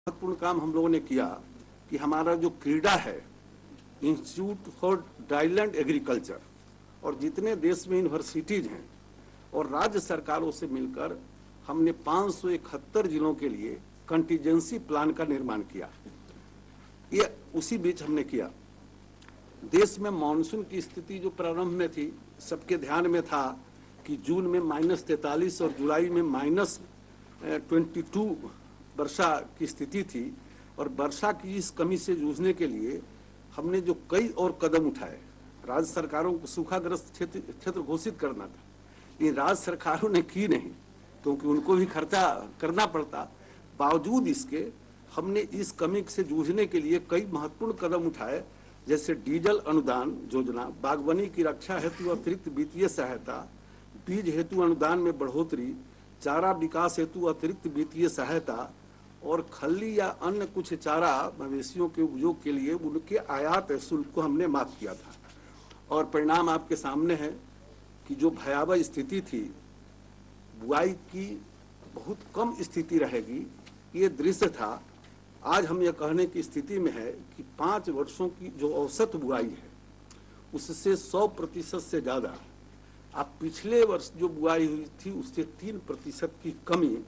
महत्वपूर्ण काम हम लोगों ने किया कि हमारा जो क्रीडा है, इंस्टीट्यूट फॉर ड्राईलैंड एग्रीकल्चर और जितने देश में यूनिवर्सिटीज हैं और राज्य सरकारों से मिलकर हमने 571 जिलों के लिए कंटीजेंसी प्लान का निर्माण किया। ये उसी बीच हमने किया। देश में मानसून की स्थिति जो प्रारंभ में थी, सबके ध्यान में था कि जून में -43 और जुलाई में -22 वर्षा की स्थिति थी और वर्षा की इस कमी से जूझने के लिए हमने जो कई और कदम उठाए। राज्य सरकारों को सूखाग्रस्त क्षेत्र घोषित करना था, ये राज्य सरकारों ने की नहीं क्योंकि उनको भी खर्चा करना पड़ता। बावजूद इसके हमने इस कमी से जूझने के लिए कई महत्वपूर्ण कदम उठाए, जैसे डीजल अनुदान योजना, बागवानी की रक्षा हेतु अतिरिक्त वित्तीय सहायता, बीज हेतु अनुदान में बढ़ोतरी, चारा विकास हेतु अतिरिक्त वित्तीय सहायता और खल्ली या अन्य कुछ चारा मवेशियों के उपयोग के लिए उनके आयात शुल्क को हमने माफ किया था। और परिणाम आपके सामने है कि जो भयावह स्थिति थी, बुआई की बहुत कम स्थिति रहेगी, ये दृश्य था। आज हम यह कहने की स्थिति में है कि 5 वर्षों की जो औसत बुआई है उससे 100% से ज्यादा। अब पिछले वर्ष जो बुआई हुई थी उससे 3% की कमी।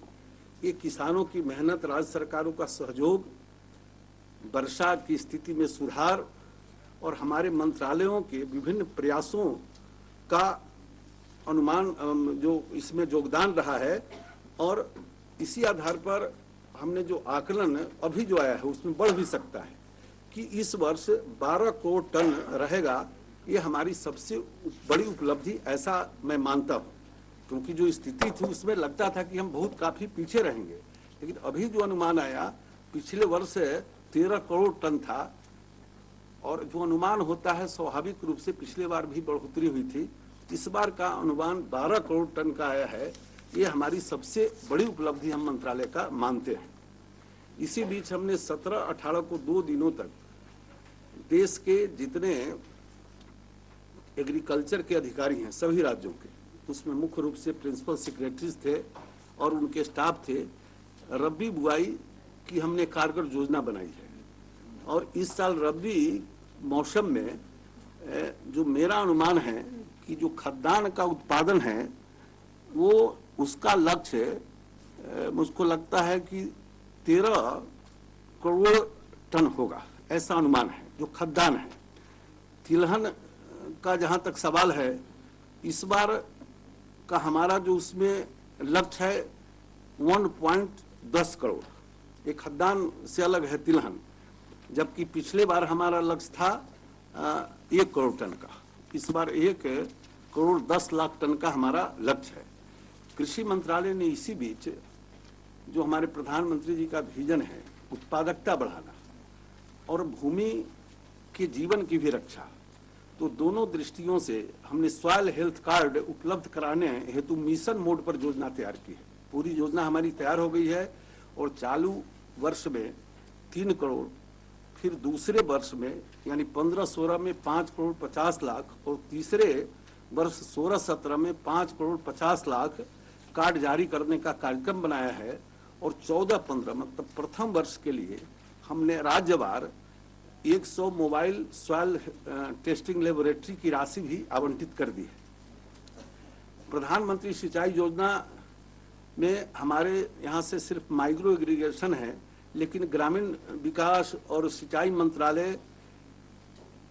ये किसानों की मेहनत, राज्य सरकारों का सहयोग, वर्षा की स्थिति में सुधार और हमारे मंत्रालयों के विभिन्न प्रयासों का अनुमान जो इसमें योगदान रहा है। और इसी आधार पर हमने जो आकलन अभी जो आया है उसमें बढ़ भी सकता है कि इस वर्ष 12 करोड़ टन रहेगा। ये हमारी सबसे बड़ी उपलब्धि ऐसा मैं मानता हूँ, क्योंकि जो स्थिति थी उसमें लगता था कि हम बहुत काफी पीछे रहेंगे, लेकिन अभी जो अनुमान आया पिछले वर्ष 13 करोड़ टन था और जो अनुमान होता है स्वाभाविक रूप से पिछले बार भी बढ़ोतरी हुई थी। इस बार का अनुमान 12 करोड़ टन का आया है। ये हमारी सबसे बड़ी उपलब्धि हम मंत्रालय का मानते हैं। इसी बीच हमने 17-18 को 2 दिनों तक देश के जितने एग्रीकल्चर के अधिकारी हैं सभी राज्यों के, उसमें मुख्य रूप से प्रिंसिपल सेक्रेटरीज थे और उनके स्टाफ थे, रबी बुआई की हमने कारगर योजना बनाई है। और इस साल रबी मौसम में जो मेरा अनुमान है कि जो खाद्यान्न का उत्पादन है वो उसका लक्ष्य मुझको लगता है कि 13 करोड़ टन होगा, ऐसा अनुमान है जो खाद्यान्न है। तिलहन का जहां तक सवाल है, इस बार का हमारा जो उसमें लक्ष्य है 1.10 करोड़। एक खाद्यान्न से अलग है तिलहन, जबकि पिछले बार हमारा लक्ष्य था 1 करोड़ टन का। इस बार 1 करोड़ 10 लाख टन का हमारा लक्ष्य है। कृषि मंत्रालय ने इसी बीच जो हमारे प्रधानमंत्री जी का विजन है उत्पादकता बढ़ाना और भूमि के जीवन की भी रक्षा, तो दोनों दृष्टियों से हमने सॉइल हेल्थ कार्ड उपलब्ध कराने हेतु मिशन मोड पर योजना तैयार की है। पूरी योजना हमारी तैयार हो गई है और चालू वर्ष में 3 करोड़, फिर दूसरे वर्ष में यानी 15-16 में 5 करोड़ 50 लाख और तीसरे वर्ष 16-17 में 5 करोड़ 50 लाख कार्ड जारी करने का कार्यक्रम बनाया है। और 14-15 मतलब प्रथम वर्ष के लिए हमने राज्यवार 100 मोबाइल सॉइल टेस्टिंग लेबोरेटरी की राशि भी आवंटित कर दी है। प्रधानमंत्री सिंचाई योजना में हमारे यहाँ से सिर्फ माइक्रो इरिगेशन है, लेकिन ग्रामीण विकास और सिंचाई मंत्रालय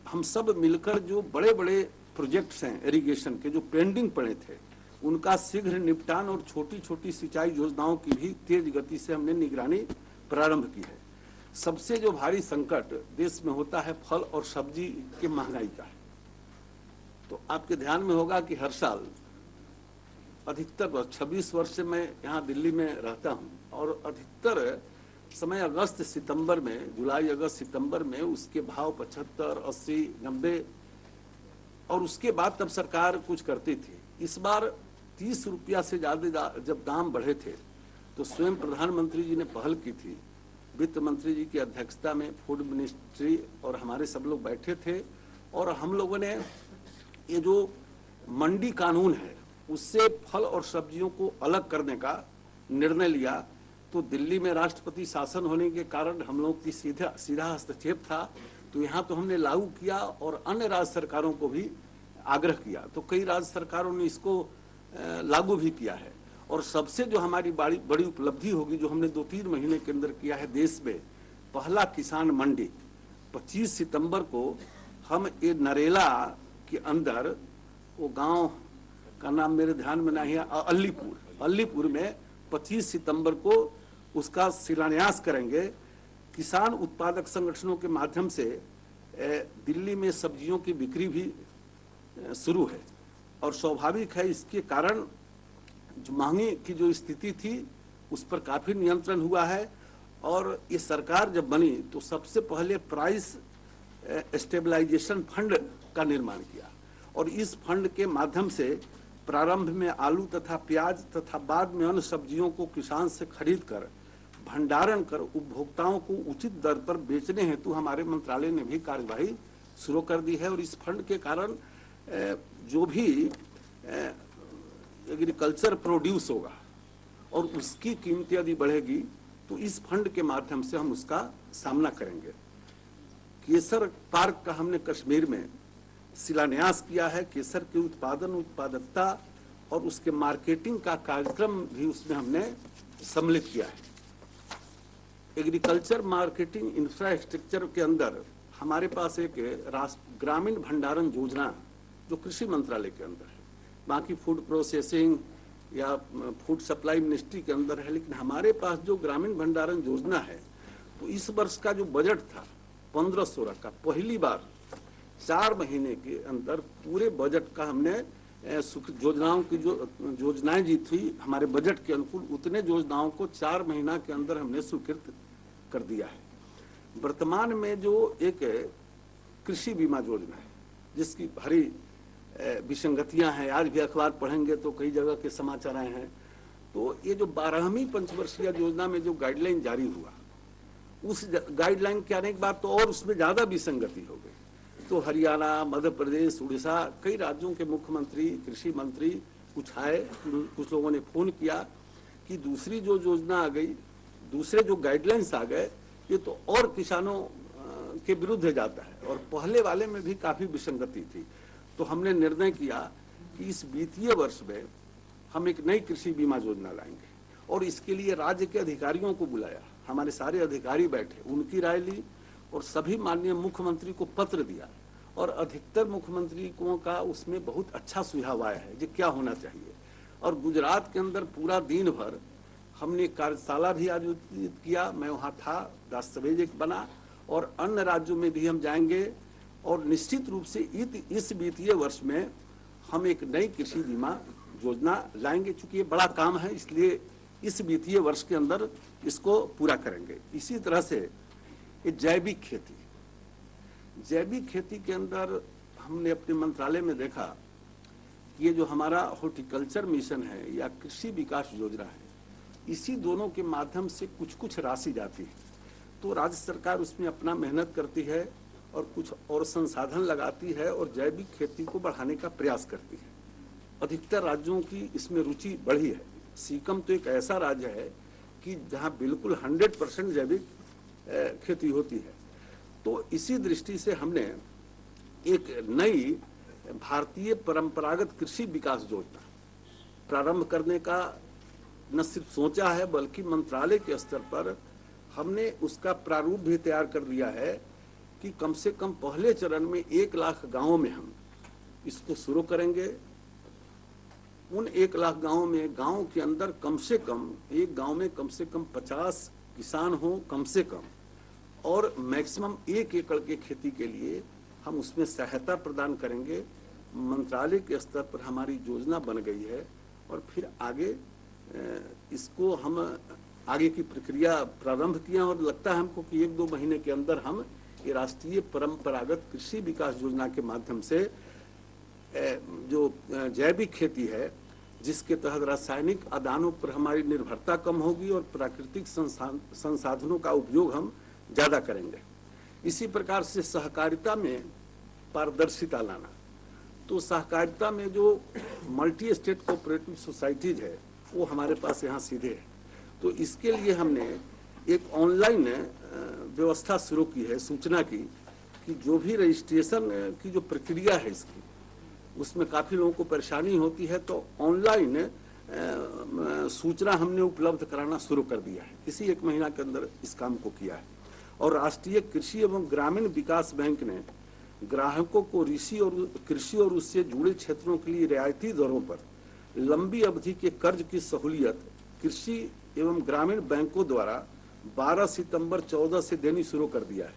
हम सब मिलकर जो बड़े बड़े प्रोजेक्ट्स हैं इरिगेशन के जो पेंडिंग पड़े थे उनका शीघ्र निपटान और छोटी छोटी सिंचाई योजनाओं की भी तेज गति से हमने निगरानी प्रारंभ की है। सबसे जो भारी संकट देश में होता है फल और सब्जी की महंगाई का है। तो आपके ध्यान में होगा कि हर साल अधिकतर 26 वर्ष से मैं यहाँ दिल्ली में रहता हूँ और अधिकतर समय अगस्त सितंबर में, जुलाई अगस्त सितंबर में उसके भाव 75, 80, 90 और उसके बाद तब सरकार कुछ करती थी। इस बार 30 रुपया से ज्यादा जब दाम बढ़े थे तो स्वयं प्रधानमंत्री जी ने पहल की थी। वित्त मंत्री जी की अध्यक्षता में फूड मिनिस्ट्री और हमारे सब लोग बैठे थे और हम लोगों ने ये जो मंडी कानून है उससे फल और सब्जियों को अलग करने का निर्णय लिया। तो तो दिल्ली में राष्ट्रपति शासन होने के कारण हम लोग की सीधा हस्तक्षेप था, तो यहाँ तो हमने लागू किया और अन्य राज्य सरकारों को भी आग्रह किया, तो कई राज्य सरकारों ने इसको लागू भी किया है। और सबसे जो हमारी बड़ी उपलब्धि होगी, जो हमने 2-3 महीने के अंदर किया है, देश में पहला किसान मंडी 25 सितंबर को हम ये नरेला के अंदर, वो गांव का नाम मेरे ध्यान में नहीं है, अलीपुर में 25 सितंबर को उसका शिलान्यास करेंगे। किसान उत्पादक संगठनों के माध्यम से दिल्ली में सब्जियों की बिक्री भी शुरू है और स्वाभाविक है, इसके कारण जो महंगी की जो स्थिति थी उस पर काफी नियंत्रण हुआ है। और ये सरकार जब बनी तो सबसे पहले प्राइस स्टेबलाइजेशन फंड का निर्माण किया और इस फंड के माध्यम से प्रारंभ में आलू तथा प्याज तथा बाद में अन्य सब्जियों को किसान से खरीद कर भंडारण कर उपभोक्ताओं को उचित दर पर बेचने हेतु हमारे मंत्रालय ने भी कार्यवाही शुरू कर दी है। और इस फंड के कारण जो भी एग्रीकल्चर प्रोड्यूस होगा और उसकी कीमत यदि बढ़ेगी तो इस फंड के माध्यम से हम उसका सामना करेंगे। केसर पार्क का हमने कश्मीर में शिलान्यास किया है। केसर के उत्पादन, उत्पादकता और उसके मार्केटिंग का कार्यक्रम भी उसमें हमने सम्मिलित किया है। एग्रीकल्चर मार्केटिंग इंफ्रास्ट्रक्चर के अंदर हमारे पास एक ग्रामीण भंडारण योजना जो कृषि मंत्रालय के अंदर है, बाकी फूड प्रोसेसिंग या फूड सप्लाई मिनिस्ट्री के अंदर है, लेकिन हमारे पास जो ग्रामीण भंडारण योजना है, तो इस वर्ष का जो बजट था 15-16 का, पहली बार 4 महीने के अंदर पूरे बजट का हमने योजनाओं की जो योजनाएं जी थी हमारे बजट के अनुकूल, उतने योजनाओं को 4 महीना के अंदर हमने स्वीकृत कर दिया है। वर्तमान में जो एक कृषि बीमा योजना है जिसकी भारी विसंगतियां हैं, आज भी अखबार पढ़ेंगे तो कई जगह के समाचार आए हैं, तो ये जो 12वीं पंचवर्षीय योजना में जो गाइडलाइन जारी हुआ, उस गाइडलाइन के आने के बाद तो और उसमें ज्यादा विसंगति हो गई। तो हरियाणा, मध्य प्रदेश, उड़ीसा, कई राज्यों के मुख्यमंत्री, कृषि मंत्री कुछ आए, कुछ लोगों ने फोन किया कि दूसरी जो योजना आ गई, दूसरे जो गाइडलाइंस आ गए, ये तो और किसानों के विरुद्ध जाता है और पहले वाले में भी काफी विसंगति थी। तो हमने निर्णय किया कि इस वित्तीय वर्ष में हम एक नई कृषि बीमा योजना लाएंगे और इसके लिए राज्य के अधिकारियों को बुलाया, हमारे सारे अधिकारी बैठे, उनकी राय ली और सभी माननीय मुख्यमंत्री को पत्र दिया और अधिकतर मुख्यमंत्री का उसमें बहुत अच्छा सुझाव आया है जो क्या होना चाहिए। और गुजरात के अंदर पूरा दिन भर हमने कार्यशाला भी आयोजित किया, मैं वहाँ था, दस्तावेज बना और अन्य राज्यों में भी हम जाएंगे और निश्चित रूप से इस वित्तीय वर्ष में हम एक नई कृषि बीमा योजना लाएंगे। चूंकि ये बड़ा काम है इसलिए इस वित्तीय वर्ष के अंदर इसको पूरा करेंगे। इसी तरह से ये जैविक खेती के अंदर हमने अपने मंत्रालय में देखा कि ये जो हमारा हॉर्टिकल्चर मिशन है या कृषि विकास योजना है, इसी दोनों के माध्यम से कुछ राशि जाती है, तो राज्य सरकार उसमें अपना मेहनत करती है और कुछ और संसाधन लगाती है और जैविक खेती को बढ़ाने का प्रयास करती है। अधिकतर राज्यों की इसमें रुचि बढ़ी है। सिक्किम तो एक ऐसा राज्य है कि जहां बिल्कुल 100% जैविक खेती होती है। तो इसी दृष्टि से हमने एक नई भारतीय परंपरागत कृषि विकास योजना प्रारंभ करने का न सिर्फ सोचा है बल्कि मंत्रालय के स्तर पर हमने उसका प्रारूप भी तैयार कर दिया है कि कम से कम पहले चरण में 1 लाख गांवों में हम इसको शुरू करेंगे। उन 1 लाख गांवों में, गांव के अंदर कम से कम एक गांव में कम से कम 50 किसान हो कम से कम, और मैक्सिमम 1 एकड़ के खेती के लिए हम उसमें सहायता प्रदान करेंगे। मंत्रालय के स्तर पर हमारी योजना बन गई है और फिर आगे इसको हम आगे की प्रक्रिया प्रारंभ किया और लगता है हमको कि 1-2 महीने के अंदर हम ये राष्ट्रीय परंपरागत कृषि विकास योजना के माध्यम से जो जैविक खेती है, जिसके तहत रासायनिक आदानों पर हमारी निर्भरता कम होगी और प्राकृतिक संसाधनों का उपयोग हम ज्यादा करेंगे। इसी प्रकार से सहकारिता में पारदर्शिता लाना, तो सहकारिता में जो मल्टी स्टेट कोऑपरेटिव सोसाइटीज है वो हमारे पास यहाँ सीधे है तो इसके लिए हमने एक ऑनलाइन व्यवस्था शुरू की है सूचना की, कि जो भी रजिस्ट्रेशन की जो प्रक्रिया है इसकी, उसमें काफ़ी लोगों को परेशानी होती है, तो ऑनलाइन सूचना हमने उपलब्ध कराना शुरू कर दिया है। इसी 1 महीना के अंदर इस काम को किया है। और राष्ट्रीय कृषि एवं ग्रामीण विकास बैंक ने ग्राहकों को कृषि और उससे जुड़े क्षेत्रों के लिए रियायती दरों पर लंबी अवधि के कर्ज की सहूलियत कृषि एवं ग्रामीण बैंकों द्वारा 12 सितंबर 14 से देनी शुरू कर दिया है।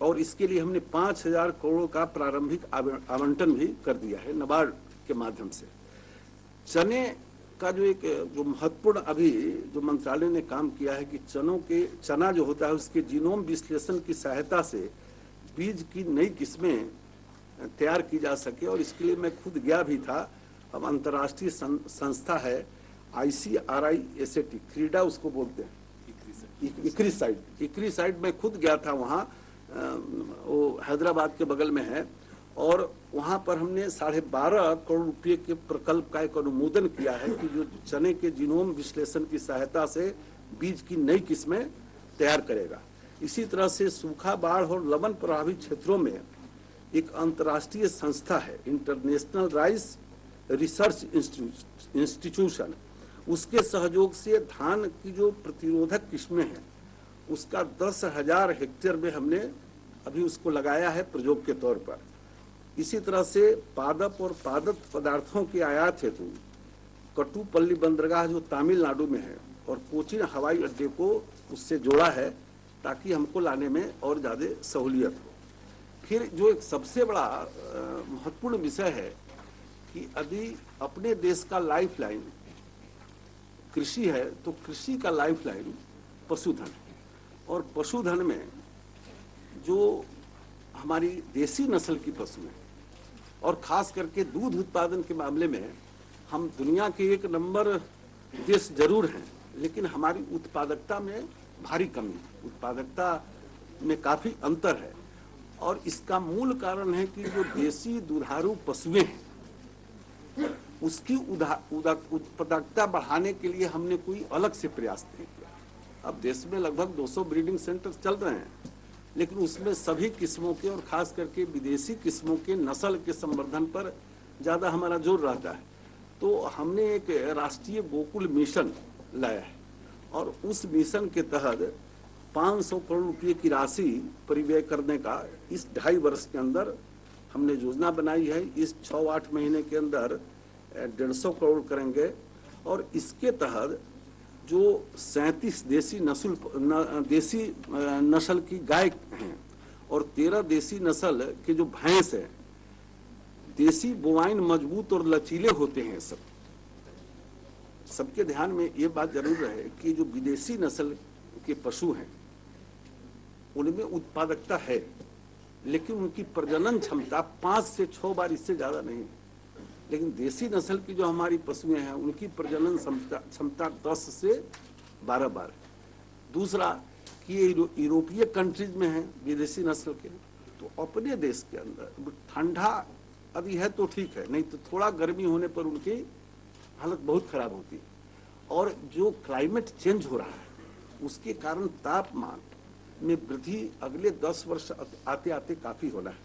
और इसके लिए हमने 5,000 करोड़ का प्रारंभिक आवंटन भी कर दिया है नाबार्ड के माध्यम से। चने का जो महत्वपूर्ण अभी जो मंत्रालय ने काम किया है कि चना जो होता है उसके जीनोम विश्लेषण की सहायता से बीज की नई किस्में तैयार की जा सके। और इसके लिए मैं खुद गया भी था। अब अंतर्राष्ट्रीय संस्था है ICRI-SAT, क्रीडा उसको बोलते हैं, इक्री साइड में खुद गया था वहाँ, वो हैदराबाद के बगल में है। और वहाँ पर हमने 12.5 करोड़ रुपये के प्रकल्प का एक अनुमोदन किया है कि जो चने के जीनोम विश्लेषण की सहायता से बीज की नई किस्में तैयार करेगा। इसी तरह से सूखा, बाढ़ और लवण प्रभावित क्षेत्रों में एक अंतर्राष्ट्रीय संस्था है इंटरनेशनल राइस रिसर्च इंस्टीट्यूशन, उसके सहयोग से धान की जो प्रतिरोधक किस्में हैं उसका 10,000 हेक्टेयर में हमने अभी उसको लगाया है प्रयोग के तौर पर। इसी तरह से पादप और पादप पदार्थों के आयात हेतु कटुपल्ली बंदरगाह जो तमिलनाडु में है और कोचीन हवाई अड्डे को उससे जोड़ा है ताकि हमको लाने में और ज़्यादा सहूलियत हो। फिर जो एक सबसे बड़ा महत्वपूर्ण विषय है कि अभी अपने देश का लाइफलाइन कृषि है, तो कृषि का लाइफलाइन पशुधन है। और पशुधन में जो हमारी देसी नस्ल की पशु है और खास करके दूध उत्पादन के मामले में हम दुनिया के 1 नंबर देश जरूर हैं, लेकिन हमारी उत्पादकता में भारी कमी है, उत्पादकता में काफ़ी अंतर है। और इसका मूल कारण है कि जो देसी दुधारू पशुएं हैं उसकी उत्पादकता बढ़ाने के लिए हमने कोई अलग से प्रयास नहीं किया। अब देश में लगभग 200 ब्रीडिंग सेंटर चल रहे हैं, लेकिन उसमें सभी किस्मों के और खास करके विदेशी किस्मों के नस्ल के संवर्धन पर ज़्यादा हमारा जोर रहता है। तो हमने एक राष्ट्रीय गोकुल मिशन लाया है और उस मिशन के तहत 500 करोड़ रुपये की राशि परिव्यय करने का इस 2.5 वर्ष के अंदर हमने योजना बनाई है। इस 6-8 महीने के अंदर 150 करोड़ करेंगे। और इसके तहत जो 37 देसी नस्ल की गाय हैं और 13 देसी नस्ल के जो भैंस हैं, देसी बोवाइन मजबूत और लचीले होते हैं। सबके ध्यान में ये बात जरूर रहे कि जो विदेशी नस्ल के पशु हैं उनमें उत्पादकता है, लेकिन उनकी प्रजनन क्षमता 5 से 6 बार इससे ज्यादा नहीं है। लेकिन देसी नस्ल की जो हमारी पशुएं हैं उनकी प्रजनन क्षमता 10 से 12 बार। दूसरा कि ये यूरोपीय कंट्रीज में है विदेशी नस्ल के, तो अपने देश के अंदर ठंडा अभी है तो ठीक है, नहीं तो थोड़ा गर्मी होने पर उनकी हालत बहुत खराब होती है। और जो क्लाइमेट चेंज हो रहा है उसके कारण तापमान में वृद्धि अगले 10 वर्ष आते आते काफी होना है।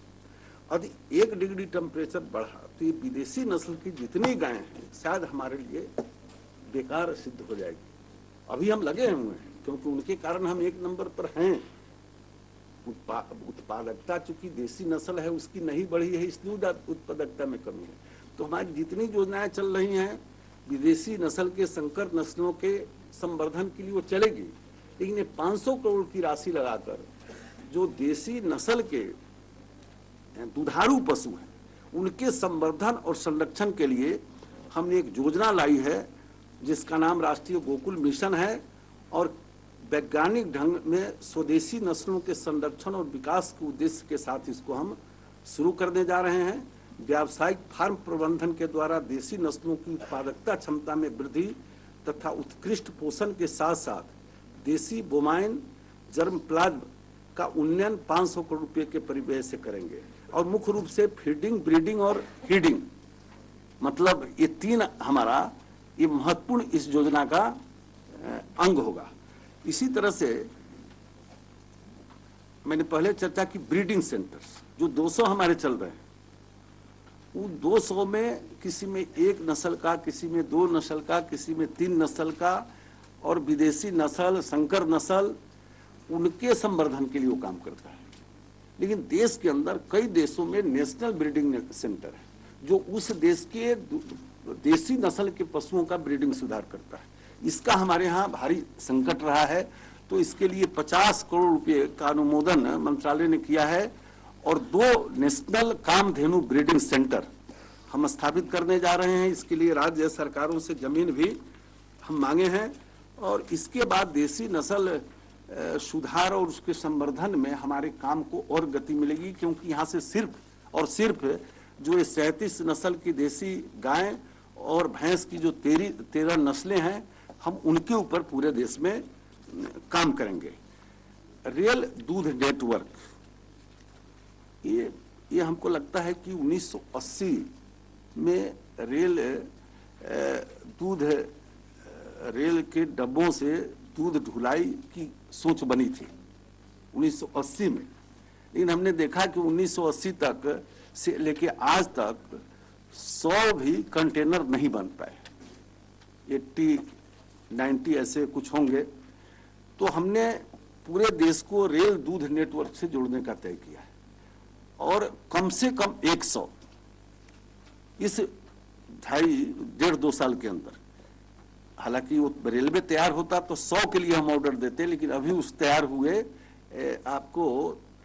यदि 1 डिग्री टेम्परेचर बढ़ा तो ये विदेशी नस्ल की जितनी गायें हैं शायद हमारे लिए बेकार सिद्ध हो जाएगी। अभी हम लगे हुए हैं क्योंकि उनके कारण हम 1 नंबर पर हैं। उत्पादकता चूंकि देसी नस्ल है उसकी नहीं बढ़ी है, इसलिए उत्पादकता में कमी है। तो हमारी जितनी योजनाएं चल रही हैं विदेशी नस्ल के संकर नस्लों के संवर्धन के लिए वो चलेगी, लेकिन ये 500 करोड़ की राशि लगाकर जो देसी नस्ल के दुधारू पशु हैं उनके संवर्धन और संरक्षण के लिए हमने एक योजना लाई है जिसका नाम राष्ट्रीय गोकुल मिशन है। और वैज्ञानिक ढंग में स्वदेशी नस्लों के संरक्षण और विकास के उद्देश्य के साथ इसको हम शुरू करने जा रहे हैं। व्यावसायिक फार्म प्रबंधन के द्वारा देसी नस्लों की उत्पादकता क्षमता में वृद्धि तथा उत्कृष्ट पोषण के साथ साथ देसी बोमाइन जर्म प्लाज्म का उन्नयन 500 करोड़ रुपए के परिव्यय से करेंगे। और मुख्य रूप से फीडिंग, ब्रीडिंग और फीडिंग, मतलब ये 3 हमारा ये महत्वपूर्ण इस योजना का अंग होगा। इसी तरह से मैंने पहले चर्चा की ब्रीडिंग सेंटर्स जो 200 हमारे चल रहे हैं, वो 200 में किसी में एक नस्ल का, किसी में 2 नस्ल का, किसी में 3 नस्ल का, और विदेशी नस्ल, संकर नस्ल, उनके संवर्धन के लिए वो काम करता है। लेकिन देश के अंदर कई देशों में नेशनल ब्रीडिंग सेंटर है जो उस देश के देसी नस्ल के पशुओं का ब्रीडिंग सुधार करता है। इसका हमारे यहाँ भारी संकट रहा है, तो इसके लिए 50 करोड़ रुपए का अनुमोदन मंत्रालय ने किया है और 2 नेशनल कामधेनु ब्रीडिंग सेंटर हम स्थापित करने जा रहे हैं। इसके लिए राज्य सरकारों से जमीन भी हम मांगे हैं और इसके बाद देसी नस्ल सुधार और उसके संवर्धन में हमारे काम को और गति मिलेगी, क्योंकि यहाँ से सिर्फ और सिर्फ जो ये 37 नस्ल की देसी गाय और भैंस की जो 13 नस्लें हैं, हम उनके ऊपर पूरे देश में काम करेंगे। रियल दूध नेटवर्क, ये हमको लगता है कि 1980 में रेल के डब्बों से दूध ढुलाई की सोच बनी थी 1980 में, लेकिन हमने देखा कि 1980 तक से लेके आज तक 100 भी कंटेनर नहीं बन पाए, 80-90 ऐसे कुछ होंगे। तो हमने पूरे देश को रेल दूध नेटवर्क से जोड़ने का तय किया है और कम से कम 100 इस 1.5-2 साल के अंदर, हालांकि वो रेलवे तैयार होता तो 100 के लिए हम ऑर्डर देते, लेकिन अभी उस तैयार हुए आपको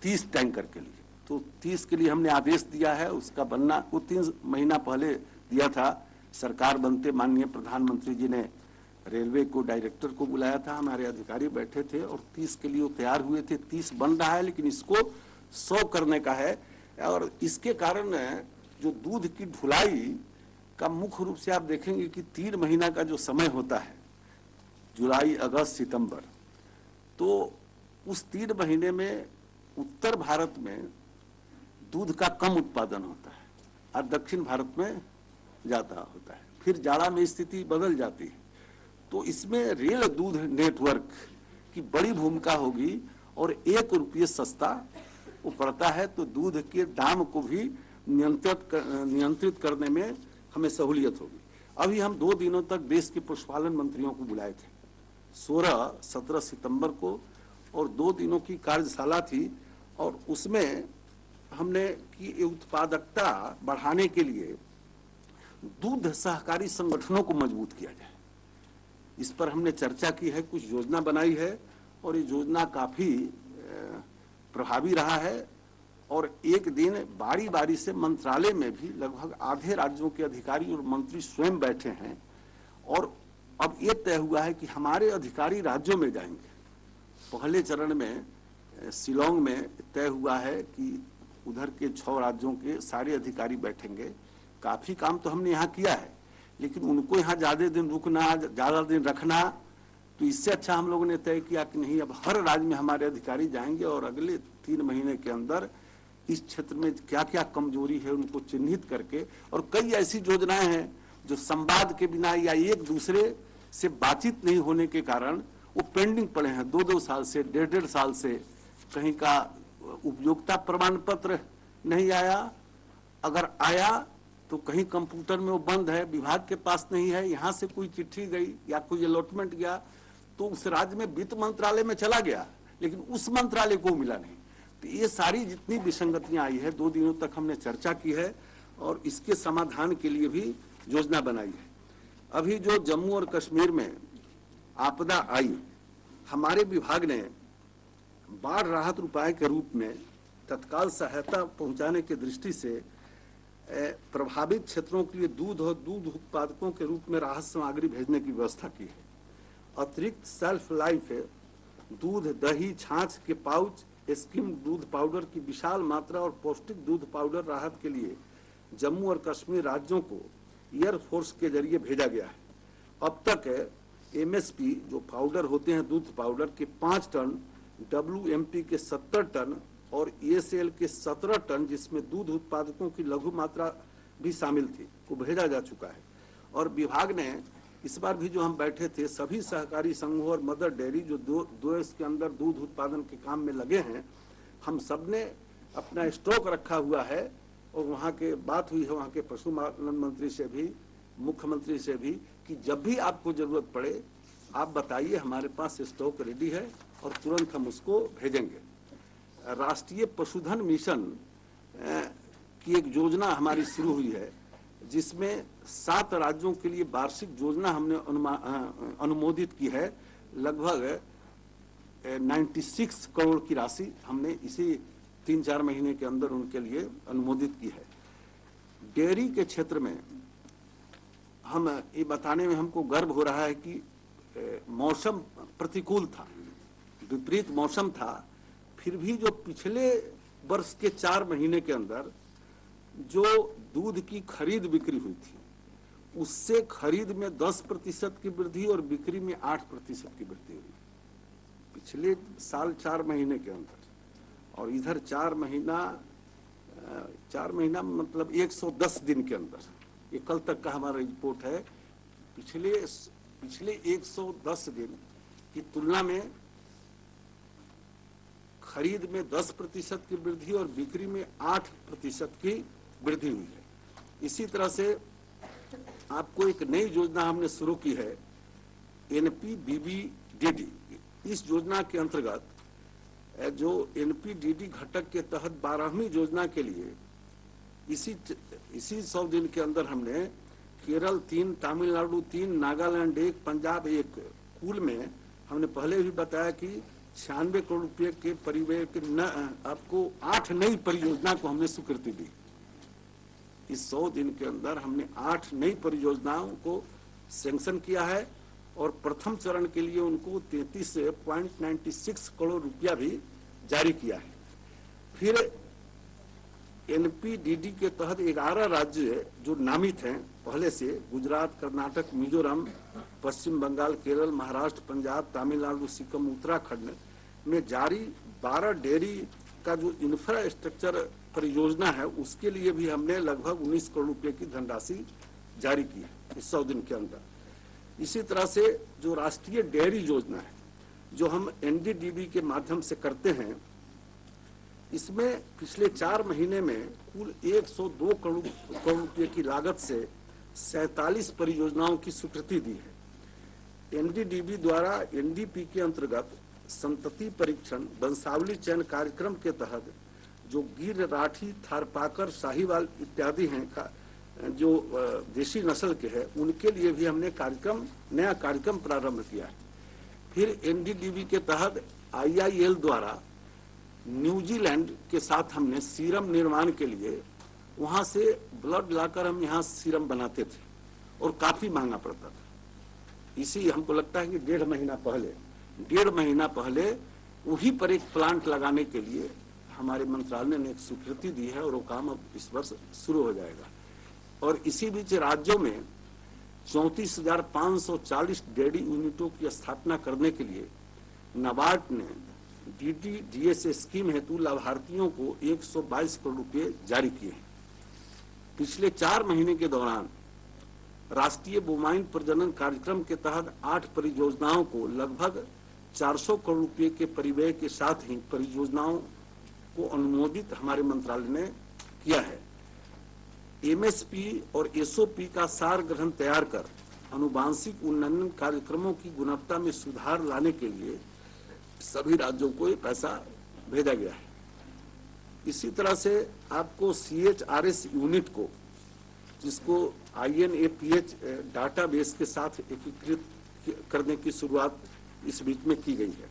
30 टैंकर के लिए, तो 30 के लिए हमने आदेश दिया है। उसका बनना वो 3 महीना पहले दिया था। सरकार बनते माननीय प्रधानमंत्री जी ने रेलवे को डायरेक्टर को बुलाया था, हमारे अधिकारी बैठे थे और 30 के लिए वो तैयार हुए थे। 30 बन रहा है, लेकिन इसको 100 करने का है। और इसके कारण जो दूध की ढुलाई का मुख्य रूप से आप देखेंगे कि 3 महीना का जो समय होता है, जुलाई, अगस्त, सितंबर, तो उस 3 महीने में उत्तर भारत में दूध का कम उत्पादन होता है और दक्षिण भारत में ज्यादा होता है। फिर जाड़ा में स्थिति बदल जाती है। तो इसमें रेल दूध नेटवर्क की बड़ी भूमिका होगी और 1 रुपये सस्ता वो पड़ता है, तो दूध के दाम को भी नियंत्रित करने में हमें सहूलियत होगी। अभी हम 2 दिनों तक देश के पशुपालन मंत्रियों को बुलाए थे, 16-17 सितंबर को, और 2 दिनों की कार्यशाला थी और उसमें हमने कि उत्पादकता बढ़ाने के लिए दूध सहकारी संगठनों को मजबूत किया जाए, इस पर हमने चर्चा की है, कुछ योजना बनाई है और ये योजना काफी प्रभावी रहा है। और एक दिन बारी बारी से मंत्रालय में भी लगभग आधे राज्यों के अधिकारी और मंत्री स्वयं बैठे हैं और अब ये तय हुआ है कि हमारे अधिकारी राज्यों में जाएंगे। पहले चरण में शिलोंग में तय हुआ है कि उधर के 6 राज्यों के सारे अधिकारी बैठेंगे। काफी काम तो हमने यहाँ किया है, लेकिन उनको यहाँ ज्यादा दिन रुकना, ज्यादा दिन रखना, तो इससे अच्छा हम लोगों ने तय किया कि नहीं, अब हर राज्य में हमारे अधिकारी जाएंगे और अगले 3 महीने के अंदर इस क्षेत्र में क्या क्या कमजोरी है उनको चिन्हित करके, और कई ऐसी योजनाएं हैं जो संवाद के बिना या एक दूसरे से बातचीत नहीं होने के कारण वो पेंडिंग पड़े हैं 2-2 साल से, 1.5 साल से। कहीं का उपयोगिता प्रमाण पत्र नहीं आया, अगर आया तो कहीं कंप्यूटर में वो बंद है, विभाग के पास नहीं है, यहाँ से कोई चिट्ठी गई या कोई अलॉटमेंट गया तो उस राज्य में वित्त मंत्रालय में चला गया, लेकिन उस मंत्रालय को मिला नहीं। तो ये सारी जितनी विसंगतियां आई है 2 दिनों तक हमने चर्चा की है और इसके समाधान के लिए भी योजना बनाई है। अभी जो जम्मू और कश्मीर में आपदा आई, हमारे विभाग ने बाढ़ राहत उपाय के रूप में तत्काल सहायता पहुंचाने की दृष्टि से प्रभावित क्षेत्रों के लिए दूध और दूध उत्पादकों के रूप में राहत सामग्री भेजने की व्यवस्था की है। अतिरिक्त सेल्फ लाइफ दूध, दही, छाछ के पाउच, स्किम दूध पाउडर की विशाल मात्रा और पौष्टिक दूध पाउडर राहत के लिए जम्मू और कश्मीर राज्यों को एयरफोर्स के जरिए भेजा गया है। अब तक MSP जो पाउडर होते हैं दूध पाउडर के 5 टन, WMP के 70 टन और ESL के 17 टन, जिसमें दूध उत्पादकों की लघु मात्रा भी शामिल थी, को भेजा जा चुका है। और विभाग ने इस बार भी जो हम बैठे थे, सभी सहकारी संघों और मदर डेयरी जो दो इसके अंदर दूध उत्पादन के काम में लगे हैं, हम सब ने अपना स्टॉक रखा हुआ है। और वहाँ के बात हुई है वहाँ के पशुपालन मंत्री से भी, मुख्यमंत्री से भी, कि जब भी आपको जरूरत पड़े आप बताइए, हमारे पास स्टॉक रेडी है और तुरंत हम उसको भेजेंगे। राष्ट्रीय पशुधन मिशन की एक योजना हमारी शुरू हुई है, जिसमें 7 राज्यों के लिए वार्षिक योजना हमने अनुमोदित की है। लगभग 96 करोड़ की राशि हमने इसी 3-4 महीने के अंदर उनके लिए अनुमोदित की है। डेयरी के क्षेत्र में हम ये बताने में हमको गर्व हो रहा है कि मौसम प्रतिकूल था, विपरीत मौसम था, फिर भी जो पिछले वर्ष के 4 महीने के अंदर जो दूध की खरीद बिक्री हुई थी, उससे खरीद में 10% की वृद्धि और बिक्री में 8% की वृद्धि हुई पिछले साल 4 महीने के अंदर। और इधर 4 महीना मतलब 110 दिन के अंदर, ये कल तक का हमारा रिपोर्ट है, पिछले 110 दिन की तुलना में खरीद में 10% की वृद्धि और बिक्री में 8% की वृद्धि हुई है। इसी तरह से आपको एक नई योजना हमने शुरू की है, NPBBDD। इस योजना के अंतर्गत जो NPDD घटक के तहत 12वीं योजना के लिए इसी 100 दिन के अंदर हमने केरल 3, तमिलनाडु 3, नागालैंड 1, पंजाब 1, कुल में हमने पहले भी बताया कि 96 करोड़ रुपए के परिव्यय के आपको 8 नई परियोजना को हमने स्वीकृति दी। इस 100 दिन के अंदर हमने 8 नई परियोजनाओं को सैंक्शन किया है और प्रथम चरण के लिए उनको 33.96 करोड़ रुपया भी जारी किया है। फिर NPDD के तहत 11 राज्य जो नामित हैं पहले से, गुजरात, कर्नाटक, मिजोरम, पश्चिम बंगाल, केरल, महाराष्ट्र, पंजाब, तमिलनाडु, सिक्किम, उत्तराखंड में जारी 12 डेयरी का जो इंफ्रास्ट्रक्चर परियोजना है, उसके लिए भी हमने लगभग 19 करोड़ रुपए की धनराशि जारी की है इस 100 दिन के अंदर। इसी तरह से जो राष्ट्रीय डेयरी योजना है, जो हम NDDB के माध्यम से करते हैं, इसमें पिछले 4 महीने में कुल 102 करोड़ रुपए की लागत से 47 परियोजनाओं की स्वीकृति दी है। NDDB द्वारा NDP के अंतर्गत संतति परीक्षण वंशावली चयन कार्यक्रम के तहत जो गिर, राठी, थारपाकर, साहीवाल इत्यादि हैं का जो देशी नस्ल के हैं, उनके लिए भी हमने नया कार्यक्रम प्रारंभ किया है। फिर NDDB के तहत IIL द्वारा न्यूजीलैंड के साथ हमने सीरम निर्माण के लिए वहां से ब्लड लाकर हम यहाँ सीरम बनाते थे और काफी महंगा पड़ता था। इसी हमको लगता है कि 1.5 महीना पहले वही पर एक प्लांट लगाने के लिए हमारे मंत्रालय ने एक स्वीकृति दी है और वो काम अब इस वर्ष शुरू हो जाएगा। और इसी बीच राज्यों में 34,540 डेयरी यूनिटों की स्थापना करने के लिए नाबार्ड ने DDDS स्कीम हेतु लाभार्थियों को 122 करोड़ रुपए जारी किए हैं। पिछले 4 महीने के दौरान राष्ट्रीय बोमाइन प्रजनन कार्यक्रम के तहत 8 परियोजनाओं को लगभग 400 करोड़ रुपए के परिव्यय के साथ ही परियोजनाओं को अनुमोदित हमारे मंत्रालय ने किया है। MSP और SOP का सार ग्रहण तैयार कर अनुवांशिक उन्नयन कार्यक्रमों की गुणवत्ता में सुधार लाने के लिए सभी राज्यों को ये पैसा भेजा गया है। इसी तरह से आपको CHRS यूनिट को, जिसको INAPH डाटाबेस के साथ एकीकृत करने की शुरुआत इस बीच में की गई है।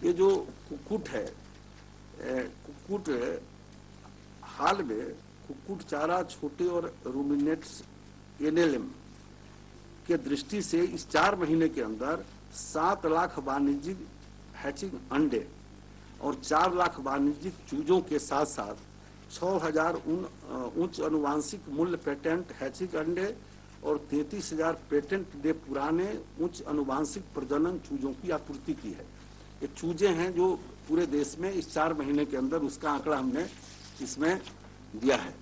ये जो कुक्कुट है, हाल में कुक्कुट चारा, छोटे और रूमिनेट्स NLM के दृष्टि से इस 4 महीने के अंदर 7 लाख वाणिज्यिक हैचिंग अंडे और 4 लाख वाणिज्यिक चूजों के साथ साथ 6,000 उच्च अनुवांशिक मूल्य पेटेंट हैचिंग अंडे और 33,000 पेटेंट दे पुराने उच्च अनुवांशिक प्रजनन चूजों की आपूर्ति की है। ये चूजे हैं जो पूरे देश में इस 4 महीने के अंदर, उसका आंकड़ा हमने इसमें दिया है।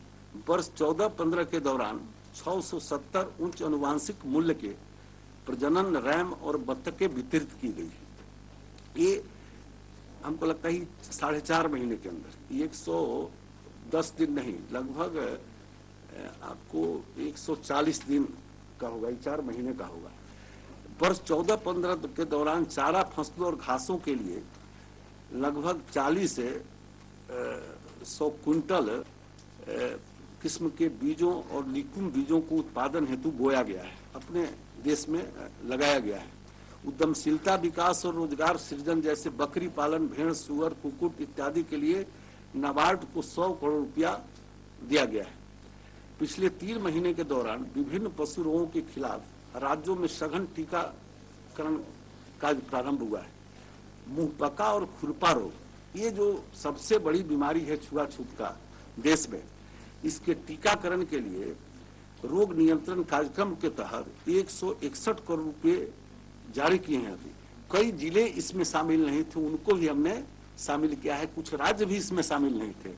वर्ष 14-15 के दौरान 670 उच्च अनुवांशिक मूल्य के प्रजनन रैम और बत्तखें वितरित की गई है। ये हमको लगता है 4.5 महीने के अंदर 110 दिन नहीं, लगभग आपको 140 दिन का होगा, 4 महीने का होगा। वर्ष 14-15 के दौरान चारा, फसलों और घासों के लिए लगभग 40 से 100 क्विंटल किस्म के बीजों और निकुंज बीजों को उत्पादन हेतु बोया गया है, अपने देश में लगाया गया है। उद्यमशीलता विकास और रोजगार सृजन जैसे बकरी पालन, भेड़, सुअर, कुक्कुट इत्यादि के लिए नाबार्ड को 100 करोड़ रुपया दिया गया है। पिछले 3 महीने के दौरान विभिन्न पशु रोगों के खिलाफ राज्यों में सघन टीकाकरण कार्य प्रारंभ हुआ है। मुंहपका और खुरपा रोग, ये जो सबसे बड़ी बीमारी है छुआछूत का देश में, इसके टीकाकरण के लिए रोग नियंत्रण कार्यक्रम के तहत 161 करोड़ रुपए जारी किए हैं। अभी कई जिले इसमें शामिल नहीं थे, उनको भी हमने शामिल किया है। कुछ राज्य भी इसमें शामिल नहीं थे,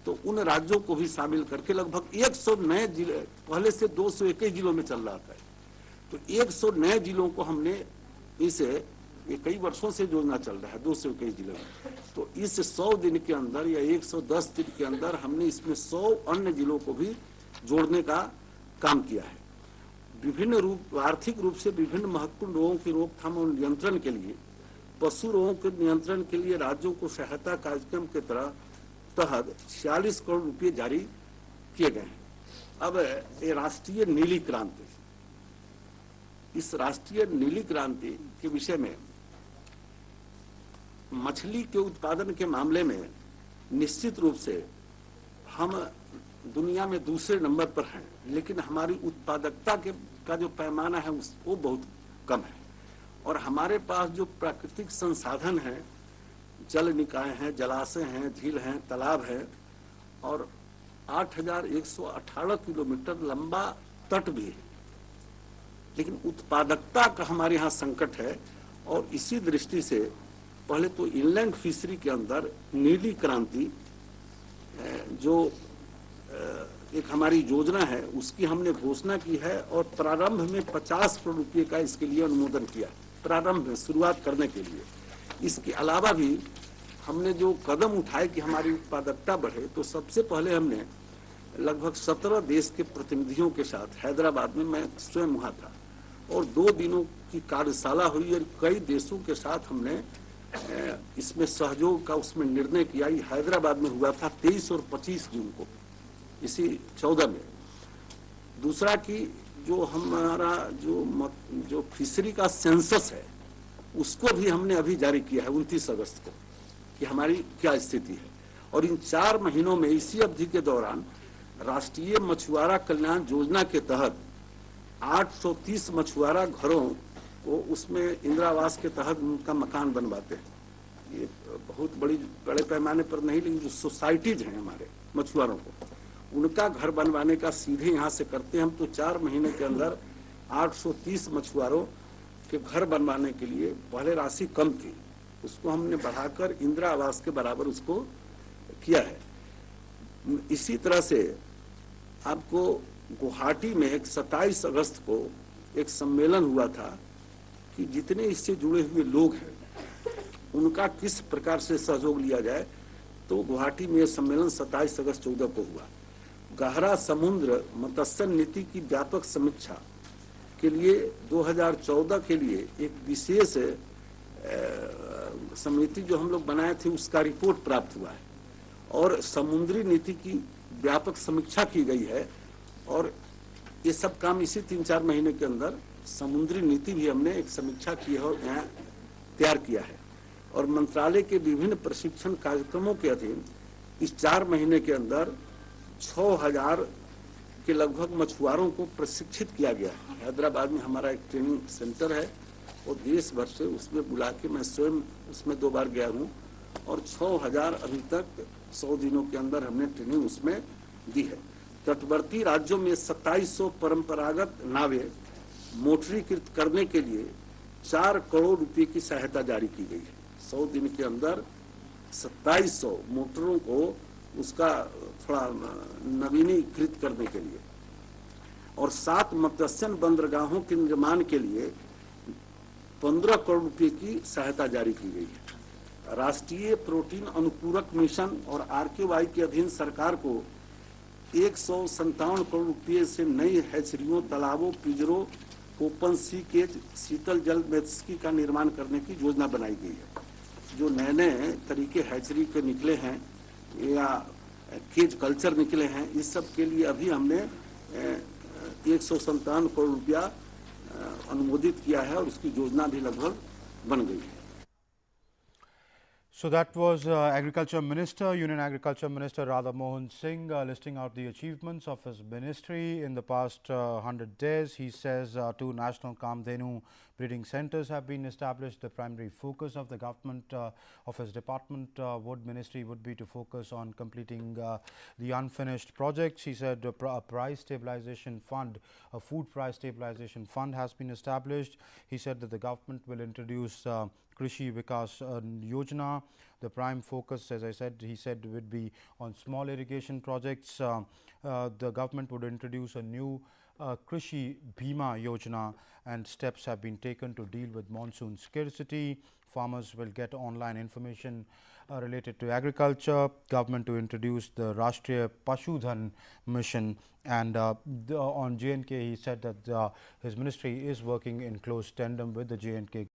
तो उन राज्यों को भी शामिल करके लगभग 100 नए जिले, पहले से 221 जिलों में चल रहा था, तो 100 नए जिलों को हमने इसे, ये कई वर्षों से योजना चल रहा है 221 जिलों में, तो इस 100 दिन के अंदर या 110 दिन के अंदर हमने इसमें 100 अन्य जिलों को भी जोड़ने का काम किया है। विभिन्न आर्थिक रूप से विभिन्न महत्वपूर्ण रोगों की रोकथाम और नियंत्रण के लिए, पशु रोगों के नियंत्रण के लिए राज्यों को सहायता कार्यक्रम के तहत 46 करोड़ रुपए जारी किए गए हैं। अब ये राष्ट्रीय नीली क्रांति, इस राष्ट्रीय नीली क्रांति के विषय में, मछली के उत्पादन के मामले में निश्चित रूप से हम दुनिया में दूसरे नंबर पर हैं, लेकिन हमारी उत्पादकता का जो पैमाना है वो बहुत कम है। और हमारे पास जो प्राकृतिक संसाधन हैं, जल निकाय हैं, जलाशय हैं, झील हैं, तालाब हैं, और 8118 किलोमीटर लंबा तट भी है, लेकिन उत्पादकता का हमारे यहाँ संकट है। और इसी दृष्टि से पहले तो इनलैंड फिशरी के अंदर नीली क्रांति जो एक हमारी योजना है, उसकी हमने घोषणा की है और प्रारंभ में 50 करोड़ रुपये का इसके लिए अनुमोदन किया, प्रारंभ में शुरुआत करने के लिए। इसके अलावा भी हमने जो कदम उठाए कि हमारी उत्पादकता बढ़े, तो सबसे पहले हमने लगभग 17 देश के प्रतिनिधियों के साथ हैदराबाद में, मैं स्वयं वहाँ था, और 2 दिनों की कार्यशाला हुई और कई देशों के साथ हमने इसमें सहयोग का उसमें निर्णय किया। ये हैदराबाद में हुआ था 23 और 25 जून को, इसी 14 में। दूसरा कि जो हमारा जो फिशरी का सेंसस है, उसको भी हमने अभी जारी किया है 29 अगस्त को, कि हमारी क्या स्थिति है। और इन 4 महीनों में, इसी अवधि के दौरान, राष्ट्रीय मछुआरा कल्याण योजना के तहत 830 मछुआरा घरों को उसमें इंदिरा आवास के तहत उनका मकान बनवाते हैं। ये बहुत बड़े पैमाने पर नहीं, लेकिन जो सोसाइटीज हैं हमारे मछुआरों को, उनका घर बनवाने का सीधे यहाँ से करते हैं हम। तो 4 महीने के अंदर 830 मछुआरों के घर बनवाने के लिए पहले राशि कम थी, उसको हमने बढ़ाकर इंदिरा आवास के बराबर उसको किया है। इसी तरह से आपको गुवाहाटी में 27 अगस्त को एक सम्मेलन हुआ था कि जितने इससे जुड़े हुए लोग हैं उनका किस प्रकार से सहयोग लिया जाए। तो गुवाहाटी में सम्मेलन 27 अगस्त 14 को हुआ। गहरा समुद्र मत्स्य नीति की व्यापक समीक्षा के लिए 2014 के लिए एक विशेष समिति जो हम लोग बनाए थे, उसका रिपोर्ट प्राप्त हुआ है और समुद्री नीति की व्यापक समीक्षा की गई है। और ये सब काम इसी 3-4 महीने के अंदर समुद्री नीति भी हमने एक समीक्षा की है और यहाँ तैयार किया है। और मंत्रालय के विभिन्न प्रशिक्षण कार्यक्रमों के अधीन इस 4 महीने के अंदर 6000 के लगभग मछुआरों को प्रशिक्षित किया गया है। हैदराबाद में हमारा एक ट्रेनिंग सेंटर है और देश भर से उसमें बुला के मैं स्वयं उसमें 2 बार गया हूँ और 6000 अभी तक 100 दिनों के अंदर हमने ट्रेनिंग उसमें दी है। तटवर्ती राज्यों में 2700 परंपरागत नावें मोटरीकृत करने के लिए 4 करोड़ रुपए की सहायता जारी की गई है। 100 दिन के अंदर 2700 मोटरों को उसका थोड़ा नवीनीकृत करने के लिए और 7 मत्स्य बंदरगाहों के निर्माण के लिए 15 करोड़ रुपए की सहायता जारी की गई है। राष्ट्रीय प्रोटीन अनुपूरक मिशन और RKY के अधीन सरकार को 157 करोड़ रुपए से नई हैचरियों, तालाबों, पिंजरों, ओपन सी केज, शीतल जल मेथस्की का निर्माण करने की योजना बनाई गई है। जो नए नए तरीके हैचरी के निकले हैं या केज कल्चर निकले हैं, इस सब के लिए अभी हमने 157 करोड़ रुपया अनुमोदित किया है और उसकी योजना भी लगभग बन गई है। So that was Agriculture Minister, Union Agriculture Minister Radha Mohan Singh listing out the achievements of his ministry in the past 100 days. He says 2 national Kamdhenu breeding centers have been established. The primary focus of the government of his department ministry would be to focus on completing the unfinished projects. He said a price stabilization fund, a food price stabilization fund has been established. He said that the government will introduce Krishi Vikas Yojana. The prime focus, as I said, he said, would be on small irrigation projects. The government would introduce a new Krishi Bhima Yojana, and steps have been taken to deal with monsoon scarcity. Farmers will get online information related to agriculture. Government to introduce the Rashtriya Pashudhan mission, and on J&K he said that his ministry is working in close tandem with the J&K